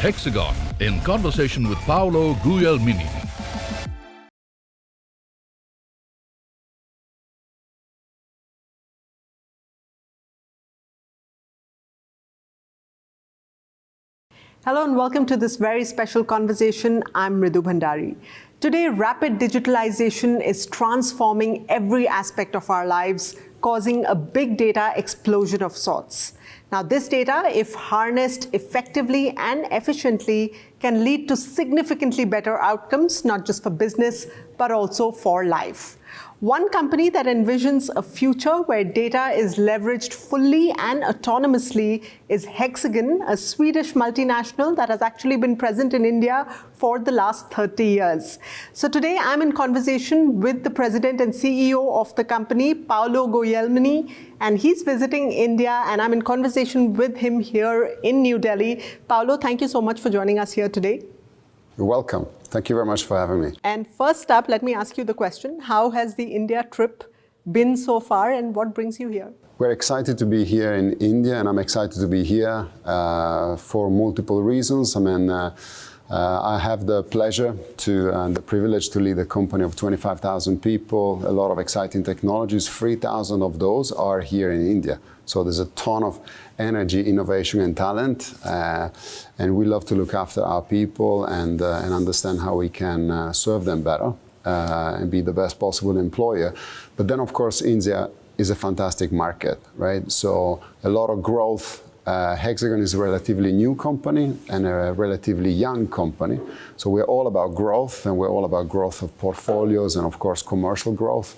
Hexagon in conversation with Paolo Guglielmini. Hello and welcome to this very special conversation. I'm Ridu Bhandari. Today, rapid digitalization is transforming every aspect of our lives, causing a big data explosion of sorts. Now, this data, if harnessed effectively and efficiently, can lead to significantly better outcomes, not just for business, but also for life. One company that envisions a future where data is leveraged fully and autonomously is Hexagon, a Swedish multinational that has actually been present in India for the last 30 years. So today I'm in conversation with the president and CEO of the company, Paolo Guglielmini, and he's visiting India, and I'm in conversation with him here in New Delhi. Paolo, thank you so much for joining us here today. You're welcome. Thank you very much for having me. And first up, let me ask you the question, how has the India trip been so far and what brings you here? We're excited to be here in India, and I'm excited to be here for multiple reasons. I have the pleasure and the privilege to lead a company of 25,000 people, a lot of exciting technologies. 3,000 of those are here in India. So there's a ton of energy, innovation, and talent. And we love to look after our people and understand how we can serve them better and be the best possible employer. But then, of course, India is a fantastic market, right? So a lot of growth. Hexagon is a relatively new company and a relatively young company. So we're all about growth, and we're all about growth of portfolios and, of course, commercial growth.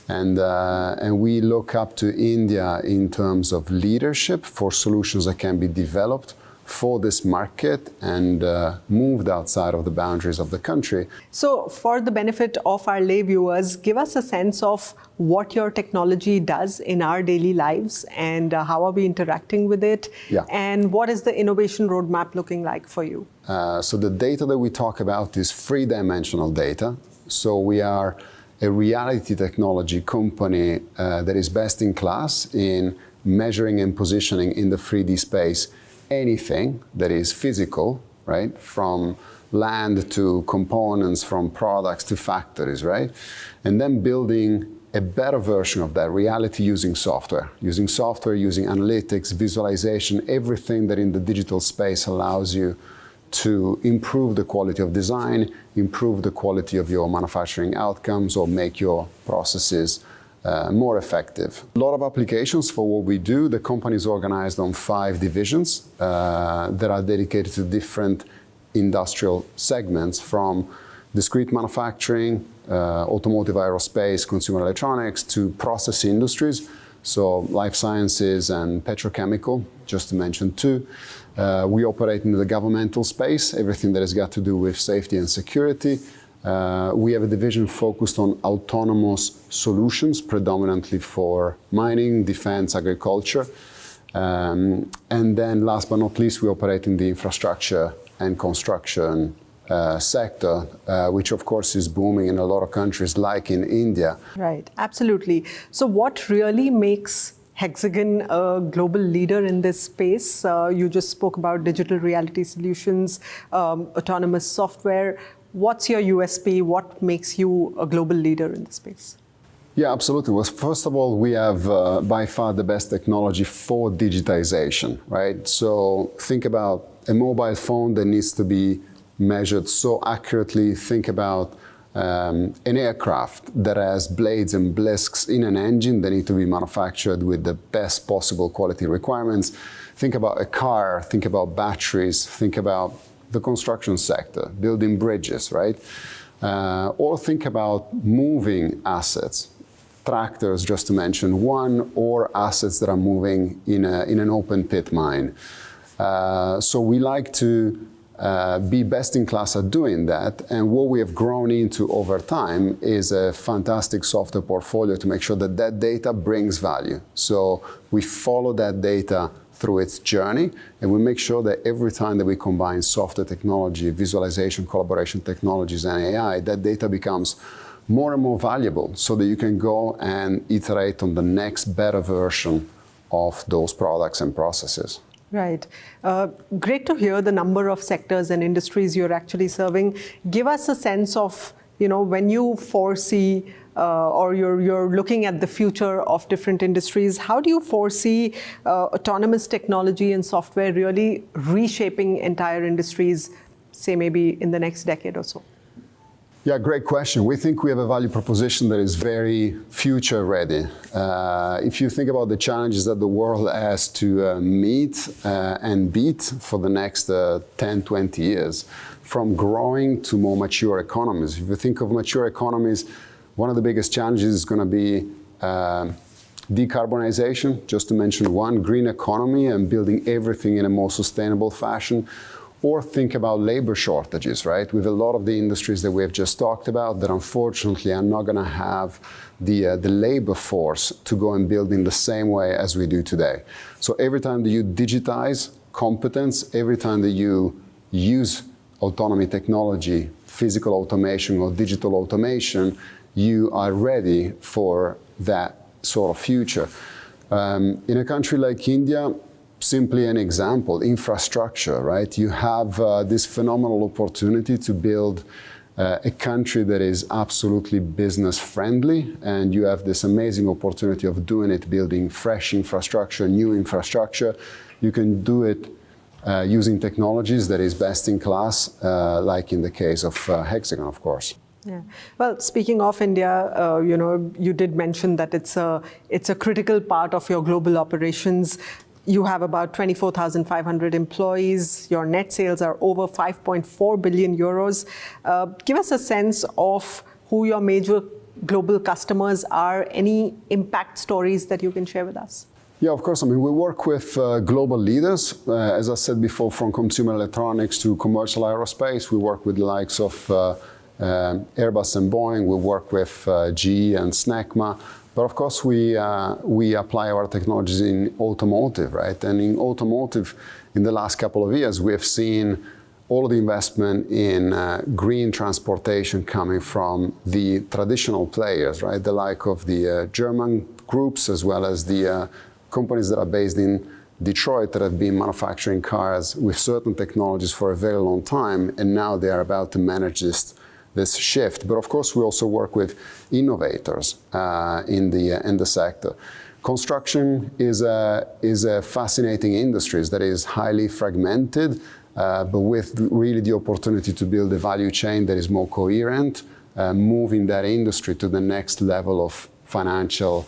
And we look up to India in terms of leadership for solutions that can be developed for this market and moved outside of the boundaries of the country. So for the benefit of our lay viewers, give us a sense of what your technology does in our daily lives and how are we interacting with it, and what is the innovation roadmap looking like for you? So the data that we talk about is three-dimensional data. So we are a reality technology company that is best in class in measuring and positioning in the 3D space anything that is physical, right? From land to components, from products to factories, right? And then building a better version of that reality using software, using analytics, visualization, everything that in the digital space allows you to improve the quality of design, improve the quality of your manufacturing outcomes, or make your processes more effective. A lot of applications for what we do. The company is organized on 5 divisions that are dedicated to different industrial segments, from discrete manufacturing, automotive, aerospace, consumer electronics, to process industries, so life sciences and petrochemical, just to mention 2. We operate in the governmental space, everything that has got to do with safety and security. We have a division focused on autonomous solutions, predominantly for mining, defense, agriculture. And then last but not least, we operate in the infrastructure and construction sector, which of course is booming in a lot of countries like in India. Right, absolutely. So what really makes Hexagon a global leader in this space? You just spoke about digital reality solutions, autonomous software. What's your USP? What makes you a global leader in this space? Yeah, absolutely. Well, first of all, we have by far the best technology for digitization, right? So think about a mobile phone that needs to be measured so accurately. Think about an aircraft that has blades and blisks in an engine that need to be manufactured with the best possible quality requirements. Think about a car, think about batteries, think about the construction sector, building bridges, right? Or think about moving assets, tractors, just to mention one, or assets that are moving in an open pit mine. So we like to be best in class at doing that, and what we have grown into over time is a fantastic software portfolio to make sure that that data brings value. So we follow that data through its journey, and we make sure that every time that we combine software technology, visualization, collaboration technologies, and AI, that data becomes more and more valuable so that you can go and iterate on the next better version of those products and processes. Right. Great to hear the number of sectors and industries you're actually serving. Give us a sense of, when you foresee or you're looking at the future of different industries, how do you foresee autonomous technology and software really reshaping entire industries, say maybe in the next decade or so? Yeah, great question. We think we have a value proposition that is very future ready. If you think about the challenges that the world has to meet and beat for the next 10, 20 years, from growing to more mature economies. If you think of mature economies, one of the biggest challenges is going to be decarbonization, just to mention one, green economy and building everything in a more sustainable fashion. Or think about labor shortages, right? With a lot of the industries that we have just talked about that unfortunately are not going to have the labor force to go and build in the same way as we do today. So every time that you digitize competence, every time that you use autonomy technology, physical automation or digital automation, you are ready for that sort of future. In a country like India, simply an example, infrastructure, right? You have this phenomenal opportunity to build a country that is absolutely business friendly, and you have this amazing opportunity of doing it, building fresh infrastructure, new infrastructure. You can do it using technologies that is best in class, like in the case of Hexagon, of course. Yeah. Well, speaking of India, you did mention that it's a critical part of your global operations. You have about 24,500 employees. Your net sales are over 5.4 billion euros. Give us a sense of who your major global customers are. Any impact stories that you can share with us? Yeah, of course. I mean, we work with global leaders, as I said before, from consumer electronics to commercial aerospace. We work with the likes of Airbus and Boeing. We work with GE and Snecma. But of course, we apply our technologies in automotive, right? And in automotive, in the last couple of years, we have seen all of the investment in green transportation coming from the traditional players, right? The like of the German groups, as well as the companies that are based in Detroit that have been manufacturing cars with certain technologies for a very long time, and now they are about to manage this shift. But of course, we also work with innovators in the sector. Construction is a fascinating industry that is highly fragmented, but with really the opportunity to build a value chain that is more coherent, moving that industry to the next level of financial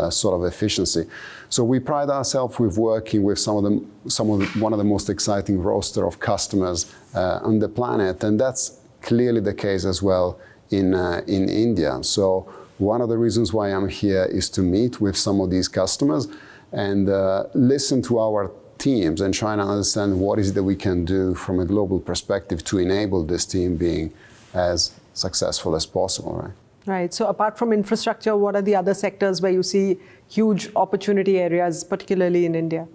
sort of efficiency. So we pride ourselves with working with one of the most exciting roster of customers on the planet, and that's clearly the case as well in India. So one of the reasons why I'm here is to meet with some of these customers and listen to our teams and try to understand what is it that we can do from a global perspective to enable this team being as successful as possible, right? Right. So apart from infrastructure, what are the other sectors where you see huge opportunity areas, particularly in India?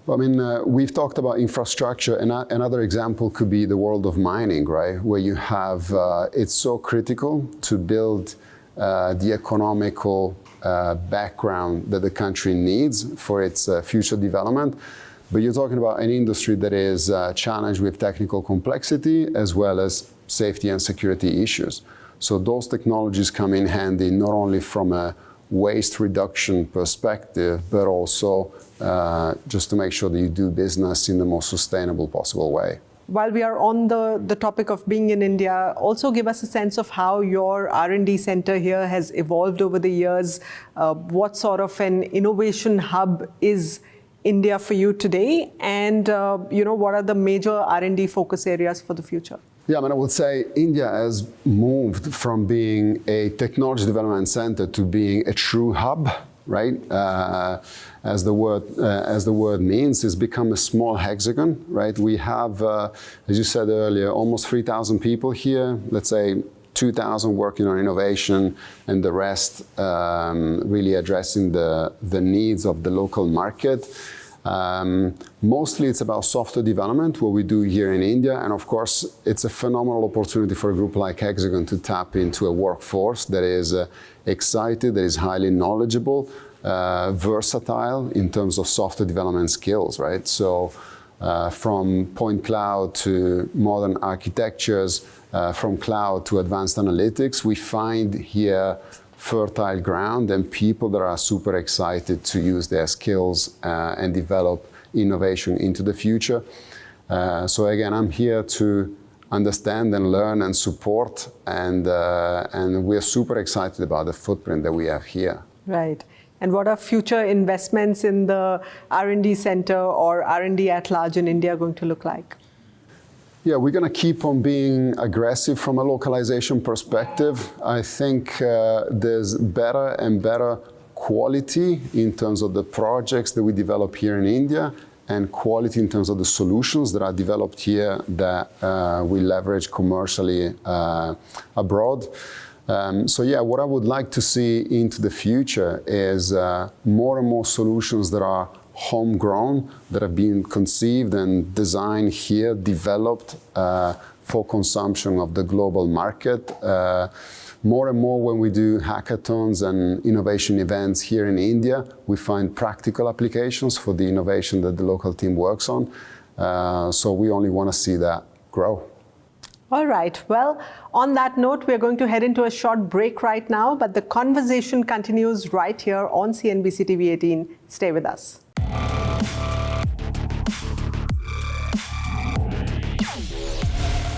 Well, I mean, we've talked about infrastructure, and another example could be the world of mining, right? Where you have, it's so critical to build the economical background that the country needs for its future development. But you're talking about an industry that is challenged with technical complexity as well as safety and security issues. So those technologies come in handy not only from a waste reduction perspective, but also just to make sure that you do business in the most sustainable possible way. While we are on the topic of being in India, also give us a sense of how your R&D center here has evolved over the years. What sort of an innovation hub is India for you today? And what are the major R&D focus areas for the future? Yeah, I mean, I would say India has moved from being a technology development center to being a true hub, right? As the word means, it's become a small hexagon, right? We have, as you said earlier, almost 3,000 people here. Let's say 2,000 working on innovation, and the rest really addressing the needs of the local market. Mostly it's about software development, what we do here in India, and of course it's a phenomenal opportunity for a group like Hexagon to tap into a workforce that is excited, that is highly knowledgeable, versatile in terms of software development skills, right? So from point cloud to modern architectures, from cloud to advanced analytics, we find here fertile ground and people that are super excited to use their skills and develop innovation into the future. So again, I'm here to understand and learn and support, and we're super excited about the footprint that we have here. Right. And what are future investments in the R&D center or R&D at large in India going to look like? Yeah, we're going to keep on being aggressive from a localization perspective. I think there's better and better quality in terms of the projects that we develop here in India, and quality in terms of the solutions that are developed here that we leverage commercially abroad. So yeah, what I would like to see into the future is more and more solutions that are homegrown, that have been conceived and designed here, developed for consumption of the global market. More and more when we do hackathons and innovation events here in India, we find practical applications for the innovation that the local team works on. So we only want to see that grow. All right. Well, on that note, we're going to head into a short break right now, but the conversation continues right here on CNBC TV-18. Stay with us.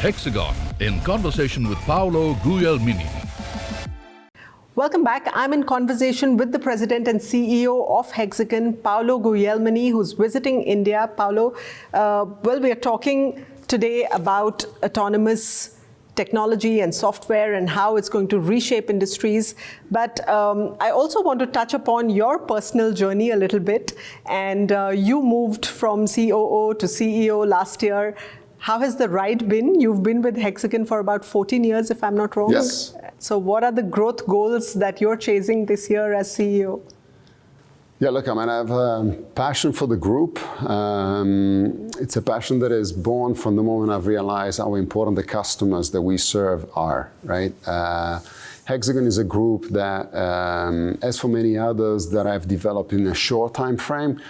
Hexagon in conversation with Paolo Guglielmini. Welcome back. I'm in conversation with the President and CEO of Hexagon, Paolo Guglielmini, who's visiting India. Paolo, well, we are talking today about autonomous technology and software and how it's going to reshape industries. But I also want to touch upon your personal journey a little bit. And you moved from COO to CEO last year. How has the ride been? You've been with Hexagon for about 14 years, if I'm not wrong. Yes. So what are the growth goals that you're chasing this year as CEO? Yeah, look, I mean, I have a passion for the group. It's a passion that is born from the moment I've realized how important the customers that we serve are, right? Hexagon is a group that, as for many others that I've developed in a short time frame,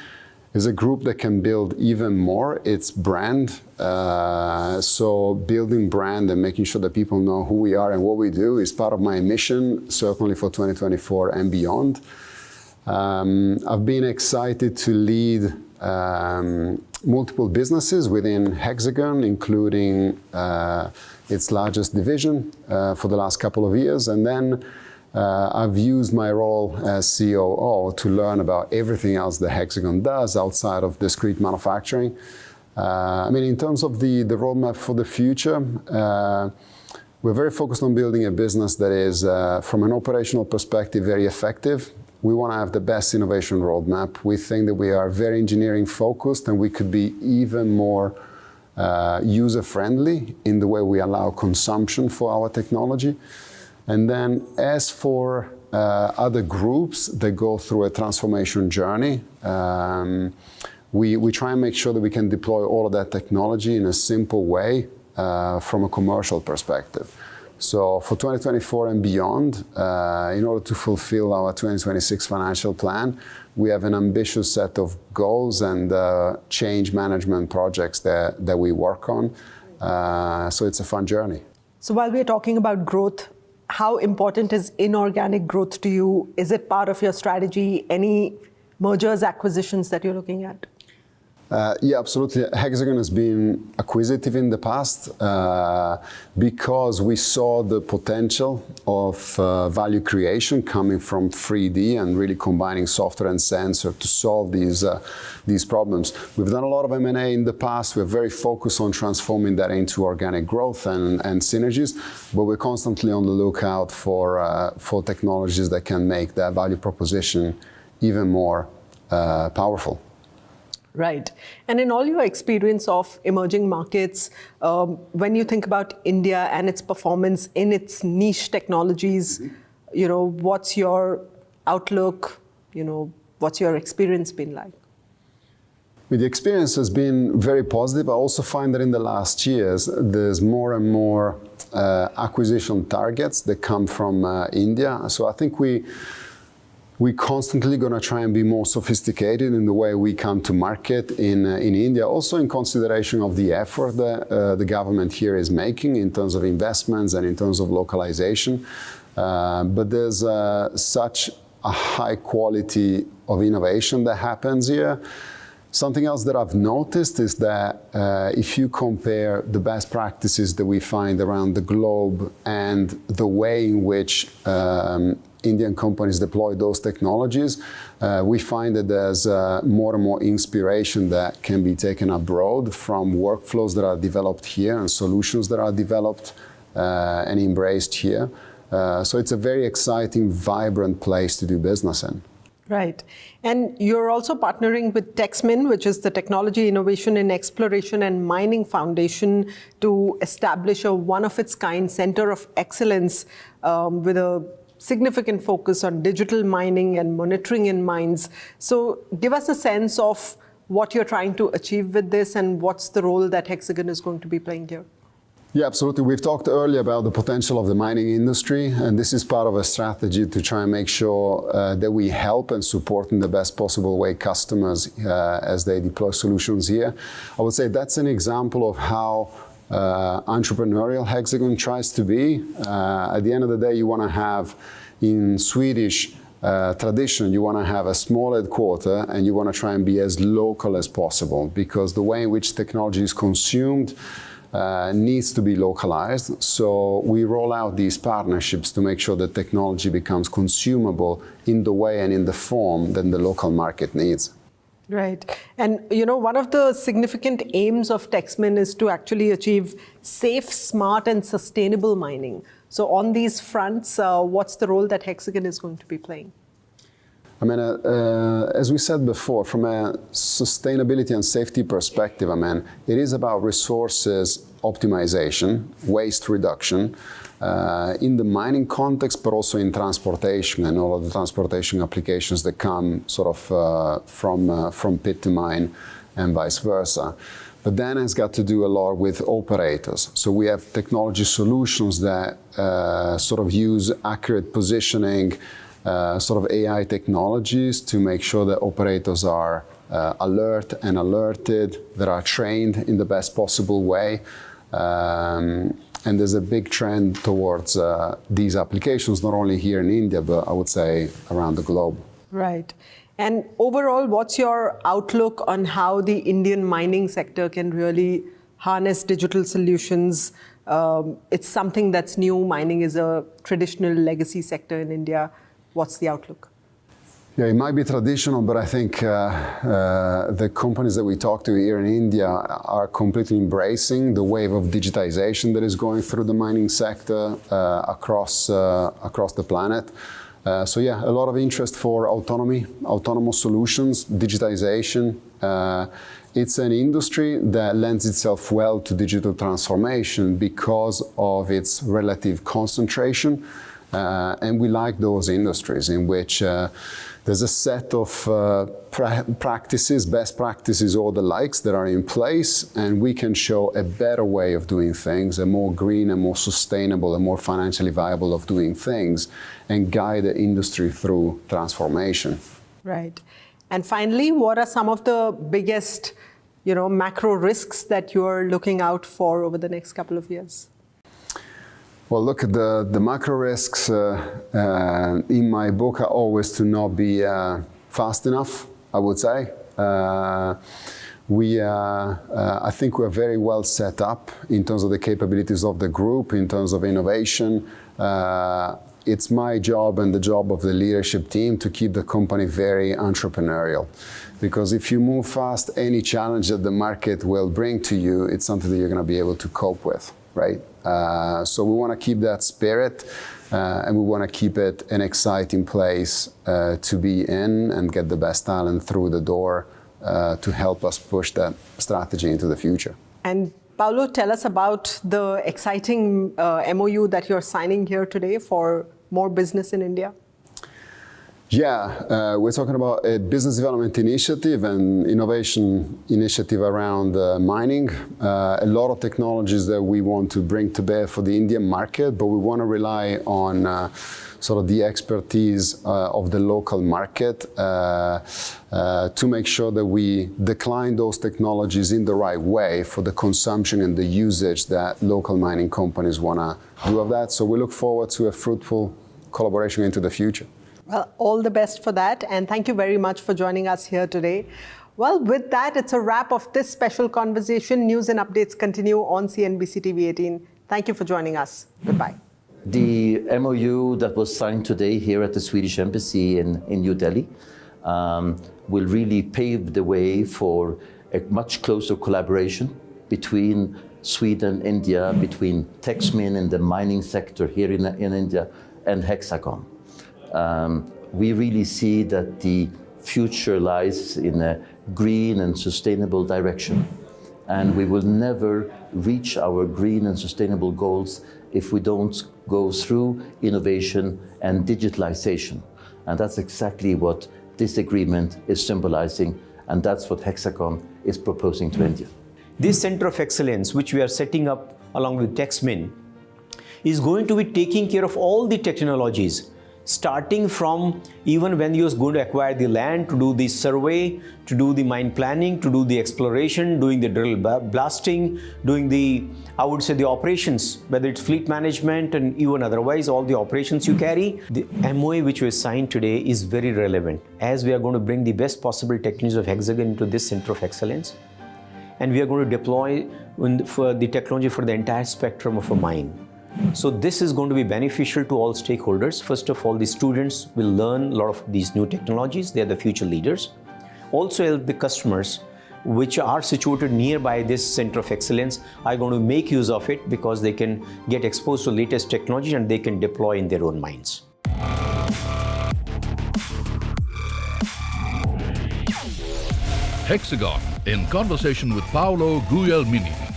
is a group that can build even more its brand. So building brand and making sure that people know who we are and what we do is part of my mission, certainly for 2024 and beyond. I've been excited to lead multiple businesses within Hexagon, including its largest division for the last couple of years. And then I've used my role as COO to learn about everything else that Hexagon does outside of discrete manufacturing. I mean, in terms of the roadmap for the future, we're very focused on building a business that is, from an operational perspective, very effective. We want to have the best innovation roadmap. We think that we are very engineering focused and we could be even more user-friendly in the way we allow consumption for our technology. And then as for other groups that go through a transformation journey, we try and make sure that we can deploy all of that technology in a simple way from a commercial perspective. So for 2024 and beyond, in order to fulfill our 2026 financial plan, we have an ambitious set of goals and change management projects that we work on. So it's a fun journey. So while we're talking about growth, how important is inorganic growth to you? Is it part of your strategy? Any mergers, acquisitions that you're looking at? Yeah, absolutely. Hexagon has been acquisitive in the past because we saw the potential of value creation coming from 3D and really combining software and sensor to solve these problems. We've done a lot of M&A in the past. We're very focused on transforming that into organic growth and synergies, but we're constantly on the lookout for technologies that can make that value proposition even more powerful. Right. And in all your experience of emerging markets, when you think about India and its performance in its niche technologies, you know, what's your outlook? You know, what's your experience been like? The experience has been very positive. I also find that in the last years, there's more and more acquisition targets that come from India. So I think we We're constantly going to try and be more sophisticated in the way we come to market in India, also in consideration of the effort that the government here is making in terms of investments and in terms of localization. But there's such a high quality of innovation that happens here. Something else that I've noticed is that if you compare the best practices that we find around the globe and the way in which Indian companies deploy those technologies, we find that there's more and more inspiration that can be taken abroad from workflows that are developed here and solutions that are developed and embraced here. So it's a very exciting, vibrant place to do business in. Right. And you're also partnering with TMEN, which is the Technology Innovation in Exploration and Mining Foundation, to establish a one-of-its-kind center of excellence with a significant focus on digital mining and monitoring in mines. So give us a sense of what you're trying to achieve with this and what's the role that Hexagon is going to be playing here. Yeah, absolutely. We've talked earlier about the potential of the mining industry, and this is part of a strategy to try and make sure that we help and support in the best possible way customers as they deploy solutions here. I would say that's an example of how entrepreneurial Hexagon tries to be. At the end of the day, you want to have, in Swedish tradition, you want to have a small headquarter and you want to try and be as local as possible, because the way in which technology is consumed needs to be localized. So we roll out these partnerships to make sure that technology becomes consumable in the way and in the form that the local market needs. Right. And you know, one of the significant aims of TMEN is to actually achieve safe, smart and sustainable mining. So on these fronts, what's the role that Hexagon is going to be playing? I mean, as we said before, from a sustainability and safety perspective, it is about resources optimization, waste reduction, in the mining context, but also in transportation and all of the transportation applications that come sort of from pit to mine and vice versa. But then it's got to do a lot with operators. So we have technology solutions that sort of use accurate positioning, sort of AI technologies to make sure that operators are alert and alerted, that are trained in the best possible way. And there's a big trend towards these applications, not only here in India, but I would say around the globe. Right. And overall, what's your outlook on how the Indian mining sector can really harness digital solutions? It's something that's new. Mining is a traditional legacy sector in India. What's the outlook? Yeah, it might be traditional, but I think the companies that we talk to here in India are completely embracing the wave of digitization that is going through the mining sector across the planet. So yeah, a lot of interest for autonomy, autonomous solutions, digitization. It's an industry that lends itself well to digital transformation because of its relative concentration. And we like those industries in which there's a set of practices, best practices, or the likes that are in place, and we can show a better way of doing things, a more green and more sustainable and more financially viable of doing things, and guide the industry through transformation. Right. And finally, what are some of the biggest, macro risks that you're looking out for over the next couple of years? Well, look, the macro risks in my book are always to not be fast enough, I would say. I think we're very well set up in terms of the capabilities of the group, in terms of innovation. It's my job and the job of the leadership team to keep the company very entrepreneurial. Because if you move fast, any challenge that the market will bring to you, it's something that you're going to be able to cope with, right? So we want to keep that spirit and we want to keep it an exciting place to be in and get the best talent through the door to help us push that strategy into the future. And Paolo, tell us about the exciting MOU that you're signing here today for more business in India. Yeah, we're talking about a business development initiative and innovation initiative around mining. A lot of technologies that we want to bring to bear for the Indian market, but we want to rely on sort of the expertise of the local market to make sure that we decline those technologies in the right way for the consumption and the usage that local mining companies want to do of that. So we look forward to a fruitful collaboration into the future. Well, all the best for that, and thank you very much for joining us here today. Well, with that, it's a wrap of this special conversation. News and updates continue on CNBC TV-18. Thank you for joining us. Goodbye. The MOU that was signed today here at the Swedish Embassy in New Delhi will really pave the way for a much closer collaboration between Sweden and India, between TMEN and the mining sector here in India and Hexagon. We really see that the future lies in a green and sustainable direction. And we will never reach our green and sustainable goals if we don't go through innovation and digitalization. And that's exactly what this agreement is symbolizing, and that's what Hexagon is proposing to India. This Center of Excellence, which we are setting up along with TMEN, is going to be taking care of all the technologies, starting from even when you're going to acquire the land, to do the survey, to do the mine planning, to do the exploration, doing the drill blasting, doing the, I would say, the operations, whether it's fleet management and even otherwise, all the operations you carry. The MOA which we signed today is very relevant, as we are going to bring the best possible techniques of Hexagon into this Center of Excellence. And we are going to deploy for the technology for the entire spectrum of a mine. So this is going to be beneficial to all stakeholders. First of all, the students will learn a lot of these new technologies. They are the future leaders. Also help the customers, which are situated nearby this Center of Excellence, are going to make use of it because they can get exposed to the latest technology and they can deploy in their own mines. Hexagon in conversation with Paolo Guglielmini.